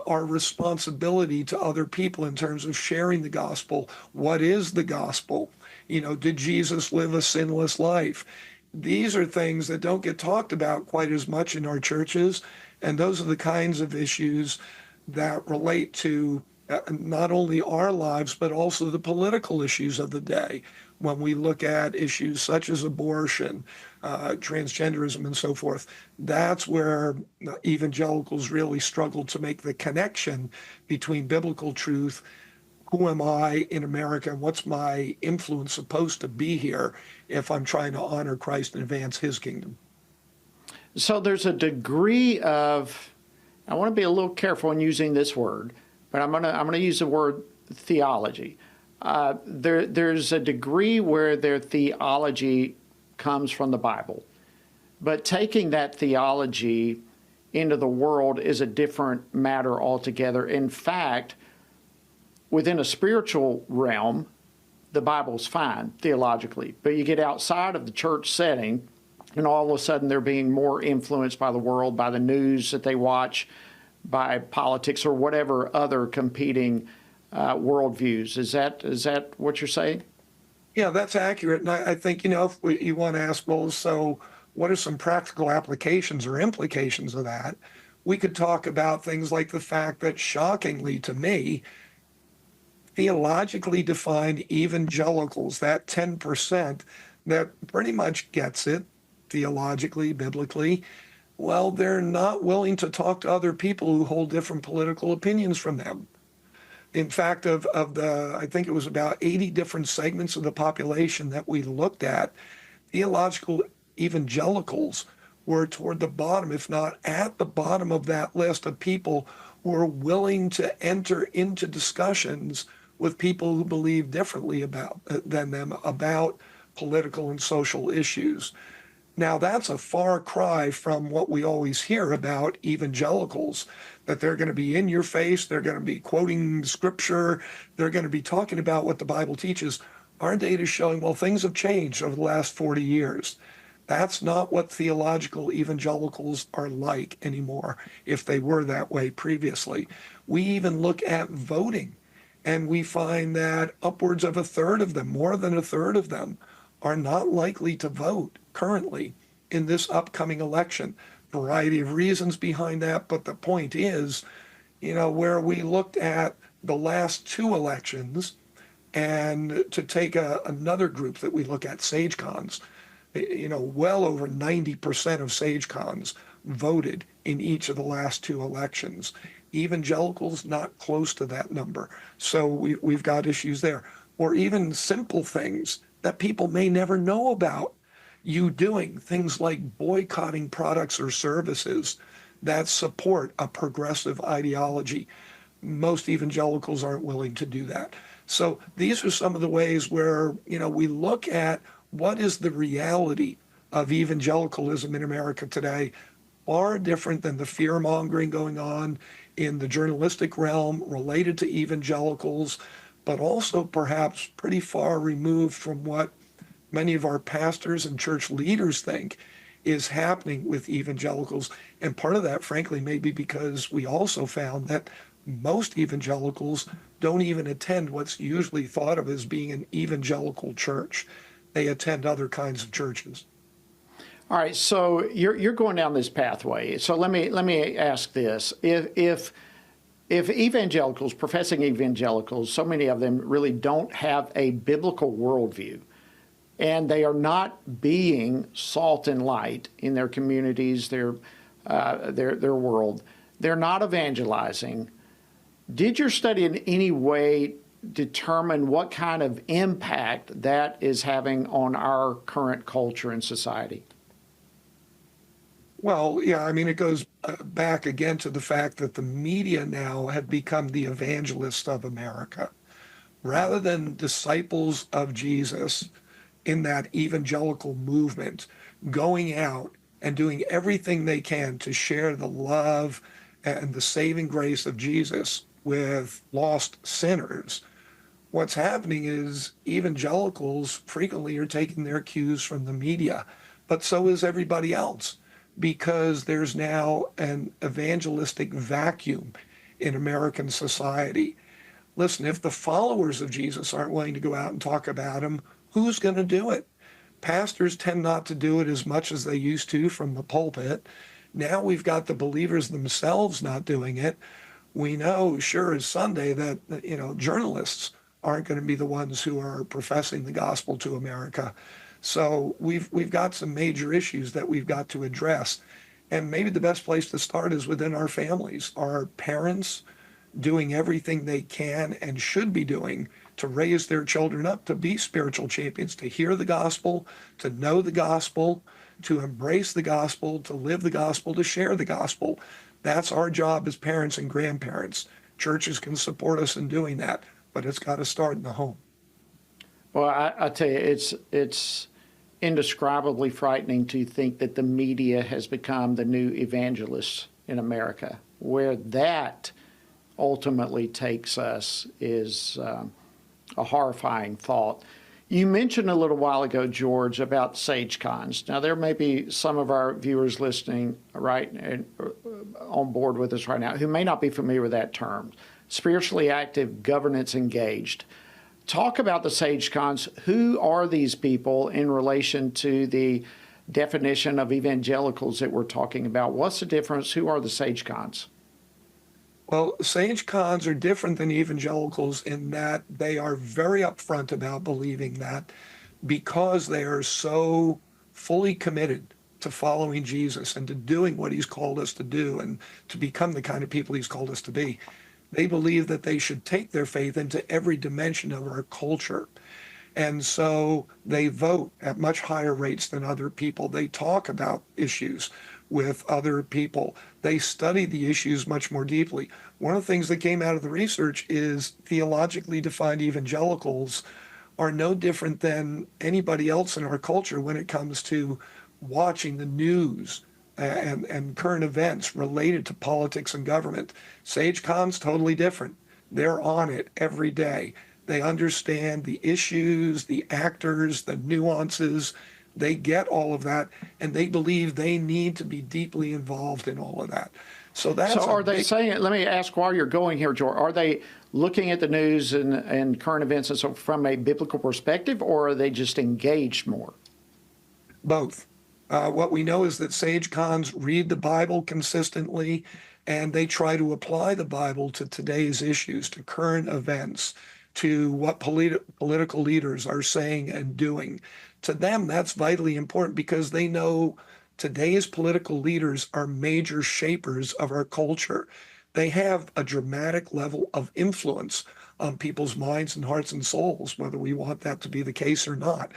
our responsibility to other people in terms of sharing the gospel, what is the gospel? Did Jesus live a sinless life? These are things that don't get talked about quite as much in our churches, and those are the kinds of issues that relate to not only our lives, but also the political issues of the day. When we look at issues such as abortion, transgenderism, and so forth, that's where evangelicals really struggle to make the connection between biblical truth. Who am I in America, and what's my influence supposed to be here if I'm trying to honor Christ and advance his kingdom? So there's a degree of, I want to be a little careful in using this word, but I'm gonna use the word theology. There's a degree where their theology comes from the Bible, but taking that theology into the world is a different matter altogether. In fact, within a spiritual realm, the Bible's fine theologically, but you get outside of the church setting, and all of a sudden they're being more influenced by the world, by the news that they watch, by politics, or whatever other competing worldviews. Is that what you're saying? Yeah, that's accurate. And I think, if you want to ask, well, so what are some practical applications or implications of that? We could talk about things like the fact that, shockingly to me, theologically defined evangelicals, that 10% that pretty much gets it theologically, biblically, Well, they're not willing to talk to other people who hold different political opinions from them. In fact, of the, I think it was about 80 different segments of the population that we looked at, theological evangelicals were toward the bottom, if not at the bottom of that list of people who are willing to enter into discussions with people who believe differently than them about political and social issues. Now, that's a far cry from what we always hear about evangelicals, that they're going to be in your face, they're going to be quoting scripture, they're going to be talking about what the Bible teaches. Our data is showing, well, things have changed over the last 40 years. That's not what theological evangelicals are like anymore, if they were that way previously. We even look at voting, and we find that upwards of a third of them, more than a third of them, are not likely to vote currently in this upcoming election. Variety of reasons behind that, but the point is, where we looked at the last two elections, and to take another group that we look at, SageCons, well over 90% of SageCons voted in each of the last two elections. Evangelicals, not close to that number. So we've got issues there. Or even simple things that people may never know about. You doing things like boycotting products or services that support a progressive ideology. Most evangelicals aren't willing to do that. So these are some of the ways where, we look at what is the reality of evangelicalism in America today, far different than the fear-mongering going on in the journalistic realm related to evangelicals, but also perhaps pretty far removed from what many of our pastors and church leaders think is happening with evangelicals. And part of that, frankly, may be because we also found that most evangelicals don't even attend what's usually thought of as being an evangelical church. They attend other kinds of churches. All right, so you're going down this pathway. So let me ask this: if evangelicals, professing evangelicals, so many of them really don't have a biblical worldview, and they are not being salt and light in their communities, their world, they're not evangelizing. Did your study in any way determine what kind of impact that is having on our current culture and society? Well, yeah, it goes back again to the fact that the media now have become the evangelists of America. Rather than disciples of Jesus in that evangelical movement, going out and doing everything they can to share the love and the saving grace of Jesus with lost sinners, what's happening is evangelicals frequently are taking their cues from the media, but so is everybody else, because there's now an evangelistic vacuum in American society. Listen, if the followers of Jesus aren't willing to go out and talk about him, who's going to do it? Pastors tend not to do it as much as they used to from the pulpit. Now we've got the believers themselves not doing it. We know, sure as Sunday, that journalists aren't going to be the ones who are professing the gospel to America. So we've got some major issues that we've got to address. And maybe the best place to start is within our families. Our parents doing everything they can and should be doing to raise their children up to be spiritual champions, to hear the gospel, to know the gospel, to embrace the gospel, to live the gospel, to share the gospel. That's our job as parents and grandparents. Churches can support us in doing that, but it's got to start in the home. Well, I tell you, it's indescribably frightening to think that the media has become the new evangelists in America. Where that ultimately takes us is a horrifying thought. You mentioned a little while ago, George, about SageCons. Now, there may be some of our viewers listening right and on board with us right now who may not be familiar with that term. Spiritually active, governance engaged. Talk about the SageCons. Who are these people in relation to the definition of evangelicals that we're talking about? What's the difference? Who are the SageCons? Well, SageCons are different than evangelicals in that they are very upfront about believing that because they are so fully committed to following Jesus and to doing what he's called us to do and to become the kind of people he's called us to be. They believe that they should take their faith into every dimension of our culture. And so they vote at much higher rates than other people. They talk about issues with other people. They study the issues much more deeply. One of the things that came out of the research is theologically defined evangelicals are no different than anybody else in our culture when it comes to watching the news and current events related to politics and government. SageCon's totally different. They're on it every day. They understand the issues, the actors, the nuances. They get all of that, and they believe they need to be deeply involved in all of that. So are they saying, let me ask while you're going here, George, are they looking at the news and current events and so from a biblical perspective, or are they just engaged more? Both. What we know is that SageCons read the Bible consistently, and they try to apply the Bible to today's issues, to current events, to what political leaders are saying and doing. To them, that's vitally important because they know today's political leaders are major shapers of our culture. They have a dramatic level of influence on people's minds and hearts and souls, whether we want that to be the case or not.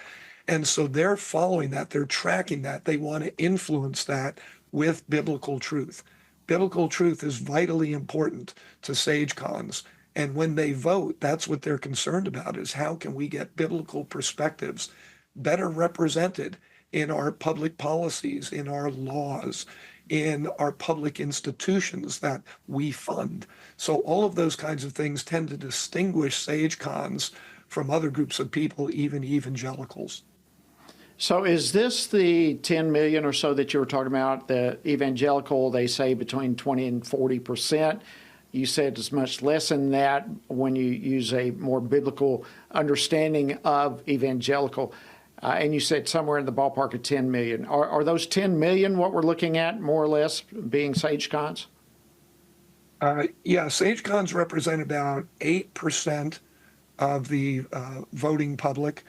And so they're following that, they're tracking that, they want to influence that with biblical truth. Biblical truth is vitally important to SageCons. And when they vote, that's what they're concerned about, is how can we get biblical perspectives better represented in our public policies, in our laws, in our public institutions that we fund. So all of those kinds of things tend to distinguish SageCons from other groups of people, even evangelicals. So is this the 10 million or so that you were talking about, the evangelical, they say between 20 and 40%? You said it's much less than that when you use a more biblical understanding of evangelical. And you said somewhere in the ballpark of 10 million. Are those 10 million what we're looking at, more or less, being SageCons? Yeah, SageCons represent about 8% of the voting public.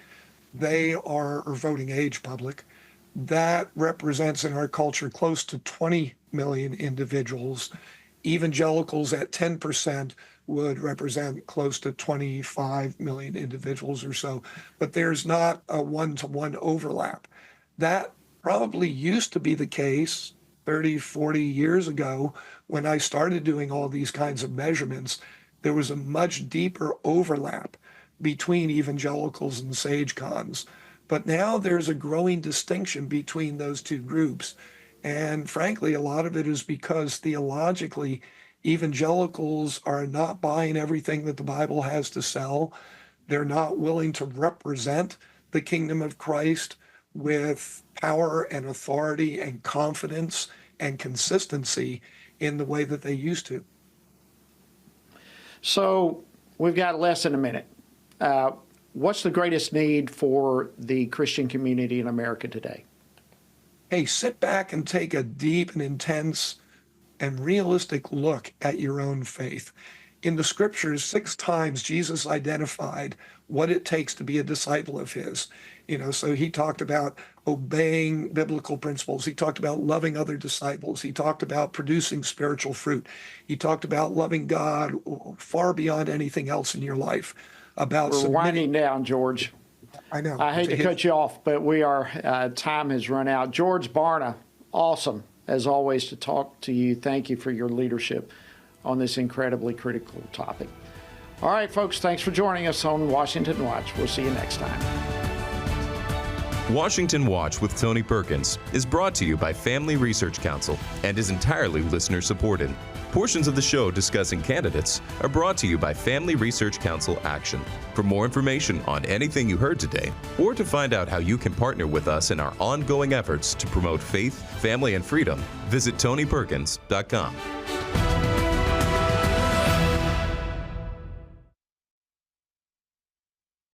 They are, or voting age public. That represents in our culture close to 20 million individuals. Evangelicals at 10% would represent close to 25 million individuals or so, but there's not a one-to-one overlap. That probably used to be the case 30, 40 years ago when I started doing all these kinds of measurements. There was a much deeper overlap between evangelicals and SageCons. But now there's a growing distinction between those two groups. And frankly, a lot of it is because theologically, evangelicals are not buying everything that the Bible has to sell. They're not willing to represent the kingdom of Christ with power and authority and confidence and consistency in the way that they used to. So we've got less than a minute. What's the greatest need for the Christian community in America today? Hey, sit back and take a deep and intense and realistic look at your own faith. In the scriptures, 6 times Jesus identified what it takes to be a disciple of his. So he talked about obeying biblical principles. He talked about loving other disciples. He talked about producing spiritual fruit. He talked about loving God far beyond anything else in your life. We're winding down, George. I know. I hate to cut you off, but time has run out. George Barna, awesome, as always, to talk to you. Thank you for your leadership on this incredibly critical topic. All right, folks, thanks for joining us on Washington Watch. We'll see you next time. Washington Watch with Tony Perkins is brought to you by Family Research Council and is entirely listener-supported. Portions of the show discussing candidates are brought to you by Family Research Council Action. For more information on anything you heard today, or to find out how you can partner with us in our ongoing efforts to promote faith, family, and freedom, visit TonyPerkins.com.